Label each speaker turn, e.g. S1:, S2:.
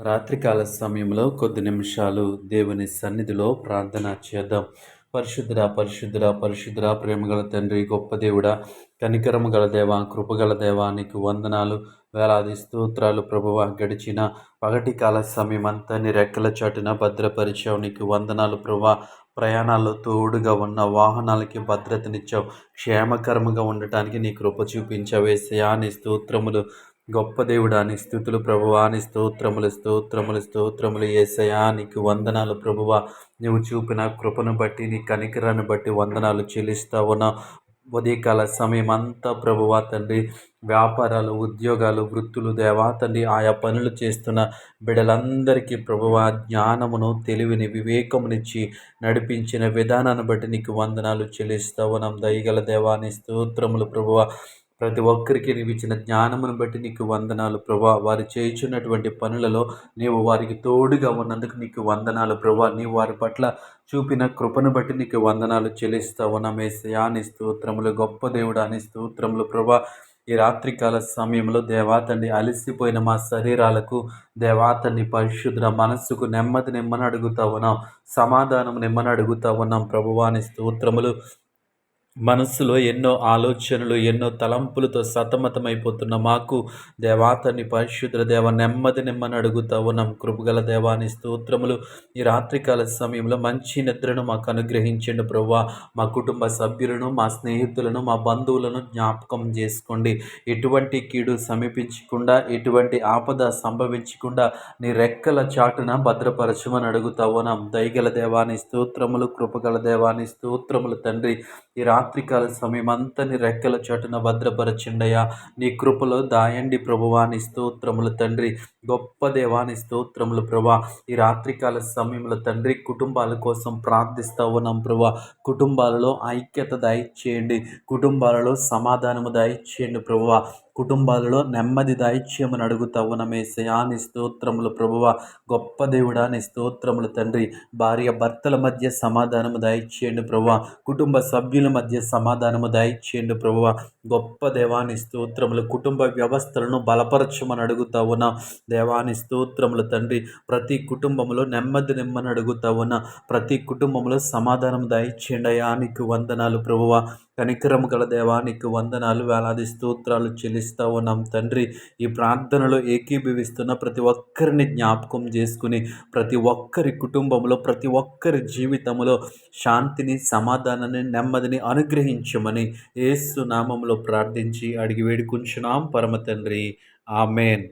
S1: రాత్రికాల సమయంలో కొద్ది నిమిషాలు దేవుని సన్నిధిలో ప్రార్థన చేద్దాం. పరిశుద్ధుడా, పరిశుద్ధుడా, పరిశుద్ధుడా, ప్రేమగల తండ్రి, గొప్ప దేవుడా, కనికరము గల దేవా, కృపగల దేవా, నీకు వందనాలు, వేలాది స్తోత్రాలు ప్రభువా. గడిచిన పగటి కాల సమయమంతా నీ రెక్కల చాటున భద్రపరిచావు. నీకు వందనాలు ప్రభువా. ప్రయాణాల్లో తోడుగా ఉన్న వాహనాలకి భద్రతనిచ్చావు. క్షేమకరముగా ఉండటానికి నీ కృప చూపించావు యేసయ్యా. నీ స్తోత్రములు. గొప్ప దేవుడా, నీ స్తుతులు ప్రభువా. నీ స్తోత్రములు, స్తోత్రములు, స్తోత్రములు యేసయ్యా. నీకు వందనాలు ప్రభువా. నువ్వు చూపిన కృపను బట్టి, నీ కనికరాన్ని బట్టి వందనాలు చెల్లిస్తా ఉన్నావు. ఉదయకాల సమయం అంతా ప్రభువా తండ్రి, వ్యాపారాలు, ఉద్యోగాలు, వృత్తులు దేవా తండ్రి, ఆయా పనులు చేస్తున్న బిడ్డలందరికీ ప్రభువా జ్ఞానమును, తెలివిని, వివేకమునిచ్చి నడిపించిన విధానాన్ని బట్టి నీకు వందనాలు చెల్లిస్తా ఉన్నాం. దయగల దేవా, నీ స్తోత్రములు ప్రభువా. ప్రతి ఒక్కరికి నీవు ఇచ్చిన జ్ఞానమును బట్టి నీకు వందనాలు ప్రభా. వారు చేయుచున్నటువంటి పనులలో నీవు వారికి తోడుగా ఉన్నందుకు నీకు వందనాలు ప్రభా. నీవు వారి పట్ల చూపిన కృపను బట్టి నీకు వందనాలు చెల్లిస్తా ఉన్నాం యేసయ్యా. నీ స్తోత్రములు. గొప్ప దేవుడా, నీ స్తోత్రములు ప్రభా. ఈ రాత్రికాల సమయంలో దేవాతండి అలసిపోయిన మా శరీరాలకు దేవాతండి పరిశుద్ధ మనస్సుకు నెమ్మది నిమ్మని అడుగుతా ఉన్నాం. సమాధానం నిమ్మని అడుగుతా ఉన్నాం ప్రభువా. నీ స్తోత్రములు. మనస్సులో ఎన్నో ఆలోచనలు, ఎన్నో తలంపులతో సతమతమైపోతున్న మాకు దేవాతని పరిశుద్ధ దేవ నెమ్మది నిమ్మని అడుగుతా ఉన్నాం. కృపగల దేవాని స్తోత్రములు. ఈ రాత్రికాల సమయంలో మంచి నిద్రను మాకు అనుగ్రహించండి ప్రభువా. మా కుటుంబ సభ్యులను, మా స్నేహితులను, మా బంధువులను జ్ఞాపకం చేసుకోండి. ఎటువంటి కీడు సమీపించకుండా, ఎటువంటి ఆపద సంభవించకుండా నీ రెక్కల చాటున భద్రపరచమని అడుగుతా ఉన్నాం. దయగల దేవాని స్తోత్రములు, కృపగల దేవాని స్తోత్రములు తండ్రి. ఈ రాత్రికాల సమయం అంతా నీ రెక్కల చాటున భద్రపరచండయ్యా. నీ కృపలో దాయండి ప్రభువా. నీ స్తోత్రములు తండ్రి. గొప్ప దేవాని స్తోత్రములు ప్రభా. ఈ రాత్రికాల సమయంలో తండ్రి కుటుంబాల కోసం ప్రార్థిస్తా ఉన్నాం ప్రభా. కుటుంబాలలో ఐక్యత దయచేయండి. కుటుంబాలలో సమాధానము దయచేయండి ప్రభువా. కుటుంబాలలో నెమ్మది దయచేయమని అడుగుతా ఉన్నాం యేసయ్యా. నీ స్తోత్రములు ప్రభువా. గొప్ప దేవుడా, నీ స్తోత్రములు తండ్రి. భార్య భర్తల మధ్య సమాధానము దయచేయండి ప్రభువా. కుటుంబ సభ్యుల మధ్య సమాధానము దయచేయండి ప్రభువా. గొప్ప దేవాని స్తోత్రములు. కుటుంబ వ్యవస్థలను బలపరచమని అడుగుతా ఉన్నాం దేవాని స్తోత్రములు తండ్రి. ప్రతి కుటుంబంలో నెమ్మది నిమ్మని అడుగుతా ఉన్నా. ప్రతి కుటుంబంలో సమాధానం దయచేయండి అయ్యా. నీకు వందనాలు ప్రభువా. కనికరము గల దేవా, నీకు వందనాలు, వేలాది స్తోత్రాలు చెల్లిస్తా ఉన్నాం తండ్రి. ఈ ప్రార్థనలో ఏకీభవిస్తున్న ప్రతి ఒక్కరిని జ్ఞాపకం చేసుకుని ప్రతి ఒక్కరి కుటుంబంలో, ప్రతి ఒక్కరి జీవితంలో శాంతిని, సమాధానాన్ని, నెమ్మదిని అనుగ్రహించమని యేసు నామములో ప్రార్థించి అడిగి వేడుకుంటున్నాం పరమ తండ్రి. ఆమేన్.